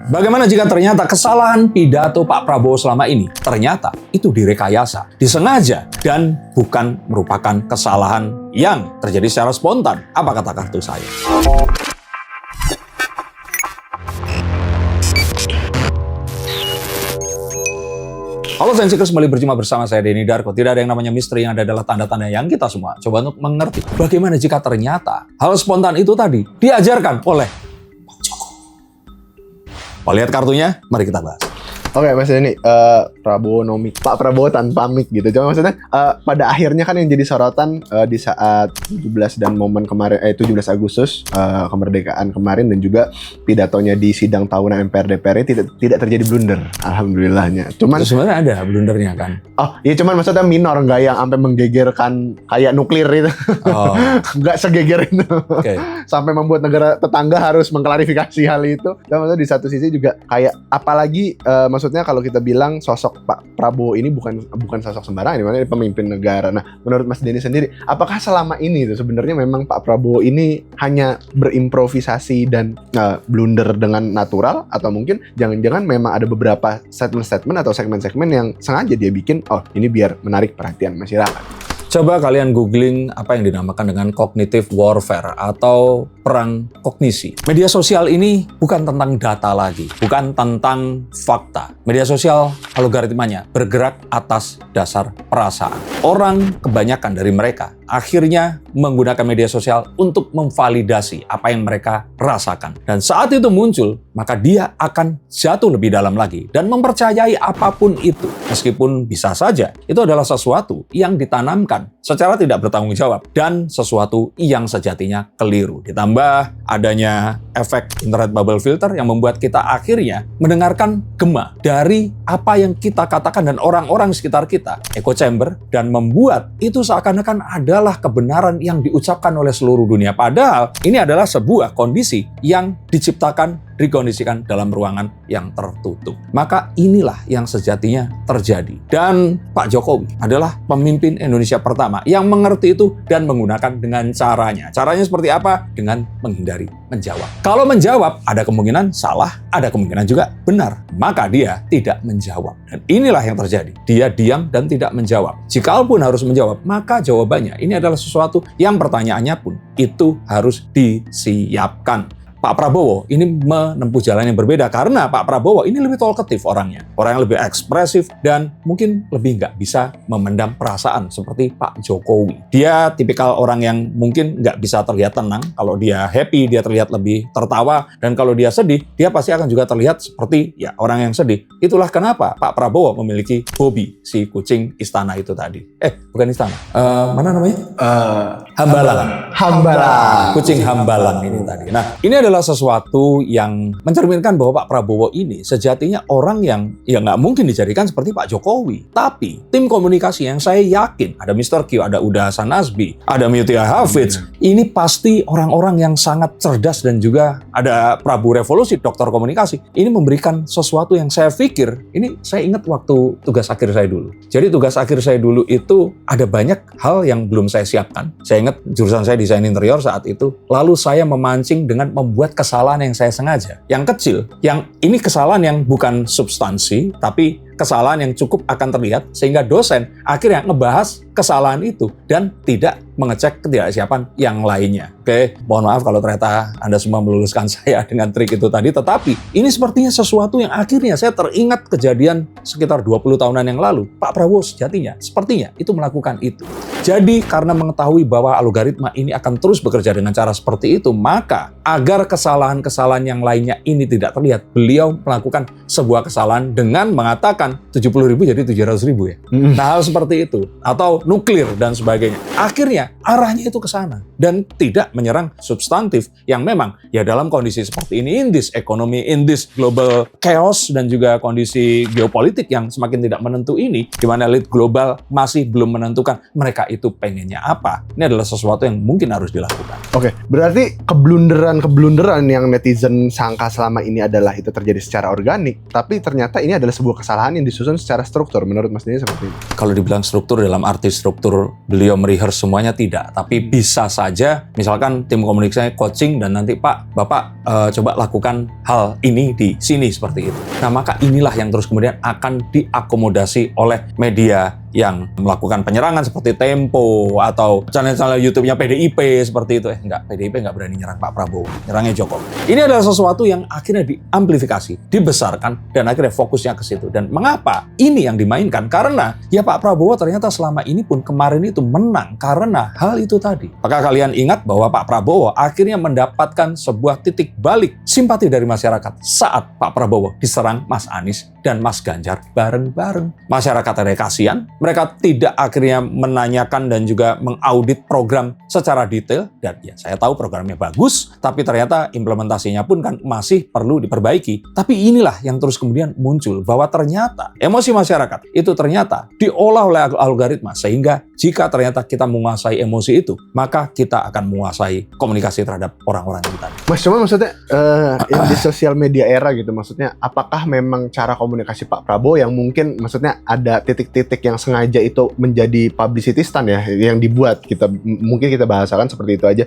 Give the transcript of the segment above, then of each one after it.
Bagaimana jika ternyata kesalahan pidato Pak Prabowo selama ini ternyata itu direkayasa, disengaja, dan bukan merupakan kesalahan yang terjadi secara spontan? Apa kata kartu saya? Halo Sensikers, kembali berjumpa bersama saya Denny Darko. Tidak ada yang namanya misteri, yang ada adalah tanda-tanda yang kita semua coba untuk mengerti. Bagaimana jika ternyata hal spontan itu tadi diajarkan oleh Pak Jokowi? Mau lihat kartunya? Mari kita bahas. Oke, Mas Denny, Prabowo nomik, Pak Prabowo tanpa mic gitu. Cuma maksudnya pada akhirnya kan yang jadi sorotan di saat 17 dan momen kemarin 17 Agustus kemerdekaan kemarin dan juga pidatonya di sidang tahunan MPR DPR tidak terjadi blunder, alhamdulillahnya. Cuman sebenarnya ada blundernya kan. Oh, iya cuman maksudnya minor, nggak yang sampai menggegerkan kayak nuklir itu. Oh. Nggak segeger itu. Okay. Sampai membuat negara tetangga harus mengklarifikasi hal itu. Dan maksudnya di satu sisi juga kayak apalagi maksudnya kalau kita bilang sosok Pak Prabowo ini bukan sosok sembarangan, dimana dia pemimpin negara. Nah, menurut Mas Denny sendiri, apakah selama ini itu sebenarnya memang Pak Prabowo ini hanya berimprovisasi dan blunder dengan natural, atau mungkin jangan-jangan memang ada beberapa statement-statement atau segmen-segmen yang sengaja dia bikin, oh ini biar menarik perhatian masyarakat? Coba kalian googling apa yang dinamakan dengan cognitive warfare atau perang kognisi. Media sosial ini bukan tentang data lagi, bukan tentang fakta. Media sosial algoritmanya bergerak atas dasar perasaan. Orang kebanyakan dari mereka akhirnya menggunakan media sosial untuk memvalidasi apa yang mereka rasakan. Dan saat itu muncul, maka dia akan jatuh lebih dalam lagi dan mempercayai apapun itu. Meskipun bisa saja itu adalah sesuatu yang ditanamkan secara tidak bertanggung jawab dan sesuatu yang sejatinya keliru. Ditambah adanya efek internet bubble filter yang membuat kita akhirnya mendengarkan gema dari apa yang kita katakan dan orang-orang sekitar kita, echo chamber, dan membuat itu seakan-akan adalah kebenaran yang diucapkan oleh seluruh dunia. Padahal ini adalah sebuah kondisi yang diciptakan, dikondisikan dalam ruangan yang tertutup. Maka inilah yang sejatinya terjadi. Dan Pak Jokowi adalah pemimpin Indonesia pertama yang mengerti itu dan menggunakan dengan caranya. Caranya seperti apa? Dengan menghindari menjawab. Kalau menjawab, ada kemungkinan salah, ada kemungkinan juga benar. Maka dia tidak menjawab. Dan inilah yang terjadi. Dia diam dan tidak menjawab. Jikalau harus menjawab, maka jawabannya ini adalah sesuatu yang pertanyaannya pun itu harus disiapkan. Pak Prabowo ini menempuh jalan yang berbeda karena Pak Prabowo ini lebih talkative orangnya. Orang yang lebih ekspresif dan mungkin lebih nggak bisa memendam perasaan seperti Pak Jokowi. Dia tipikal orang yang mungkin nggak bisa terlihat tenang. Kalau dia happy, dia terlihat lebih tertawa. Dan kalau dia sedih, dia pasti akan juga terlihat seperti ya orang yang sedih. Itulah kenapa Pak Prabowo memiliki hobi si kucing istana itu tadi. Bukan istana. Mana namanya? Hambalang. Kucing hambalang ini tadi. Nah, ini adalah sesuatu yang mencerminkan bahwa Pak Prabowo ini sejatinya orang yang ya nggak mungkin dijadikan seperti Pak Jokowi. Tapi tim komunikasi yang saya yakin ada Mr. Q, ada Uda Hasan Nasbi, ada Mutia Hafidz, ini pasti orang-orang yang sangat cerdas dan juga ada Prabu Revolusi, dokter komunikasi. Ini memberikan sesuatu yang saya pikir, ini saya ingat waktu tugas akhir saya dulu. Jadi tugas akhir saya dulu itu ada banyak hal yang belum saya siapkan. Saya ingat jurusan saya desain interior saat itu. Lalu saya memancing dengan membuat kesalahan yang saya sengaja. Yang kecil, yang ini kesalahan yang bukan substansi, tapi kesalahan yang cukup akan terlihat sehingga dosen akhirnya ngebahas kesalahan itu dan tidak mengecek ketidaksiapan yang lainnya. Oke, mohon maaf kalau ternyata Anda semua meluluskan saya dengan trik itu tadi, tetapi ini sepertinya sesuatu yang akhirnya saya teringat kejadian sekitar 20 tahunan yang lalu. Pak Prabowo sejatinya, sepertinya itu melakukan itu. Jadi karena mengetahui bahwa algoritma ini akan terus bekerja dengan cara seperti itu, maka agar kesalahan-kesalahan yang lainnya ini tidak terlihat, beliau melakukan sebuah kesalahan dengan mengatakan 70.000 jadi 700.000 ya. Nah, hal seperti itu. Atau nuklir dan sebagainya. Akhirnya arahnya itu ke sana. Dan tidak menyerang substantif yang memang ya dalam kondisi seperti ini, in this economy, in this global chaos dan juga kondisi geopolitik yang semakin tidak menentu ini, di mana elit global masih belum menentukan mereka itu pengennya apa. Ini adalah sesuatu yang mungkin harus dilakukan. Oke, berarti keblunderan yang netizen sangka selama ini adalah itu terjadi secara organik, tapi ternyata ini adalah sebuah kesalahan yang disusun secara struktur. Menurut Mas Denny seperti itu? Kalau dibilang struktur dalam arti struktur beliau merehearse semuanya tidak, tapi bisa saja misalkan tim komunikasinya coaching dan nanti Pak, Bapak coba lakukan hal ini di sini seperti itu. Nah, maka inilah yang terus kemudian akan diakomodasi oleh media yang melakukan penyerangan seperti Tempo atau channel-channel YouTube-nya PDIP seperti itu. PDIP nggak berani nyerang Pak Prabowo, nyerangnya Jokowi. Ini adalah sesuatu yang akhirnya diamplifikasi, dibesarkan, dan akhirnya fokusnya ke situ. Dan mengapa ini yang dimainkan? Karena ya Pak Prabowo ternyata selama ini pun kemarin itu menang karena hal itu tadi. Apakah kalian ingat bahwa Pak Prabowo akhirnya mendapatkan sebuah titik balik simpati dari masyarakat saat Pak Prabowo diserang Mas Anies dan Mas Ganjar bareng-bareng. Masyarakat ada kasihan, mereka tidak akhirnya menanyakan dan juga mengaudit program secara detail, dan ya saya tahu programnya bagus, tapi ternyata implementasinya pun kan masih perlu diperbaiki. Tapi inilah yang terus kemudian muncul, bahwa ternyata emosi masyarakat itu ternyata diolah oleh algoritma, sehingga jika ternyata kita menguasai emosi itu, maka kita akan menguasai komunikasi terhadap orang-orang kita. Mas, cuma maksudnya yang di sosial media era gitu, maksudnya apakah memang cara komunikasi Pak Prabowo yang mungkin maksudnya ada titik-titik yang sengaja itu menjadi publicity stunt ya, yang dibuat, mungkin kita bahasakan seperti itu aja,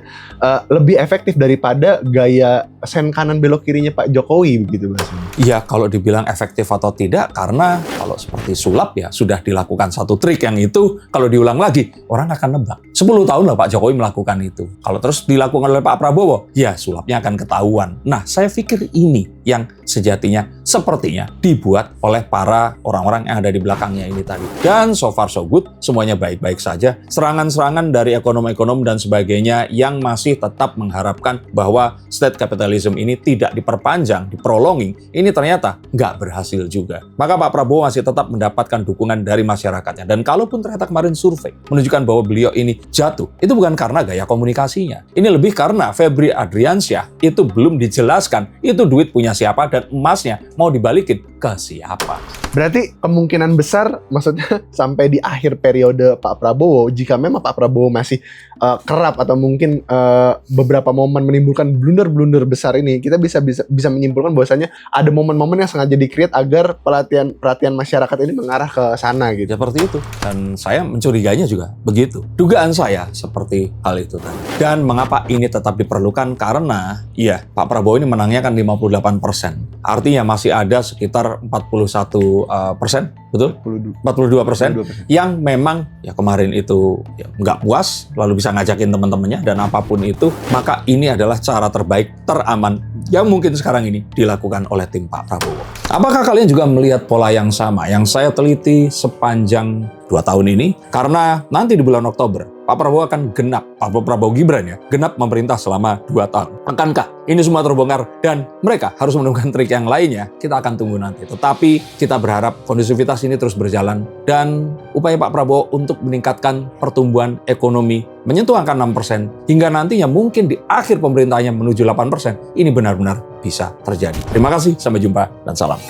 lebih efektif daripada gaya sen kanan belok kirinya Pak Jokowi begitu Mas? Iya, kalau dibilang efektif atau tidak, karena kalau seperti sulap ya sudah dilakukan satu trik yang itu kalau diulang lagi orang akan nebak. 10 tahun lah Pak Jokowi melakukan itu. Kalau terus dilakukan oleh Pak Prabowo, ya sulapnya akan ketahuan. Nah, saya pikir ini yang sejatinya sepertinya dibuat oleh para orang-orang yang ada di belakangnya ini tadi. Dan so far so good, semuanya baik-baik saja. Serangan-serangan dari ekonom-ekonom dan sebagainya yang masih tetap mengharapkan bahwa state capitalism ini tidak diperpanjang, diprolonging, ini ternyata nggak berhasil juga. Maka Pak Prabowo masih tetap mendapatkan dukungan dari masyarakatnya. Dan kalaupun ternyata kemarin survei menunjukkan bahwa beliau ini jatuh, itu bukan karena gaya komunikasinya. Ini lebih karena Febri Adriansyah itu belum dijelaskan itu duit punya siapa dan emasnya mau dibalikin ke siapa. Berarti kemungkinan besar maksudnya sampai di akhir periode Pak Prabowo, jika memang Pak Prabowo masih kerap atau mungkin beberapa momen menimbulkan blunder-blunder besar ini, kita bisa menyimpulkan bahwasanya ada momen-momen yang sengaja di-create agar perhatian masyarakat ini mengarah ke sana gitu. Seperti itu. Dan saya mencurigainya juga begitu. Dugaan saya seperti hal itu tadi. Dan mengapa ini tetap diperlukan? Karena ya Pak Prabowo ini menangnya kan 58%. Artinya masih ada sekitar 41%, betul? 42% yang memang ya kemarin itu ya nggak puas, lalu bisa ngajakin teman-temannya dan apapun itu, maka ini adalah cara terbaik, teraman yang mungkin sekarang ini dilakukan oleh tim Pak Prabowo. Apakah kalian juga melihat pola yang sama yang saya teliti sepanjang 2 tahun ini? Karena nanti di bulan Oktober Pak Prabowo akan genap, Pak Prabowo Gibran ya, genap memerintah selama 2 tahun. Akankah ini semua terbongkar dan mereka harus menemukan trik yang lainnya? Kita akan tunggu nanti. Tetapi kita berharap kondusivitas ini terus berjalan dan upaya Pak Prabowo untuk meningkatkan pertumbuhan ekonomi menyentuh angka 6% hingga nantinya mungkin di akhir pemerintahnya menuju 8%, ini benar-benar bisa terjadi. Terima kasih, sampai jumpa dan salam.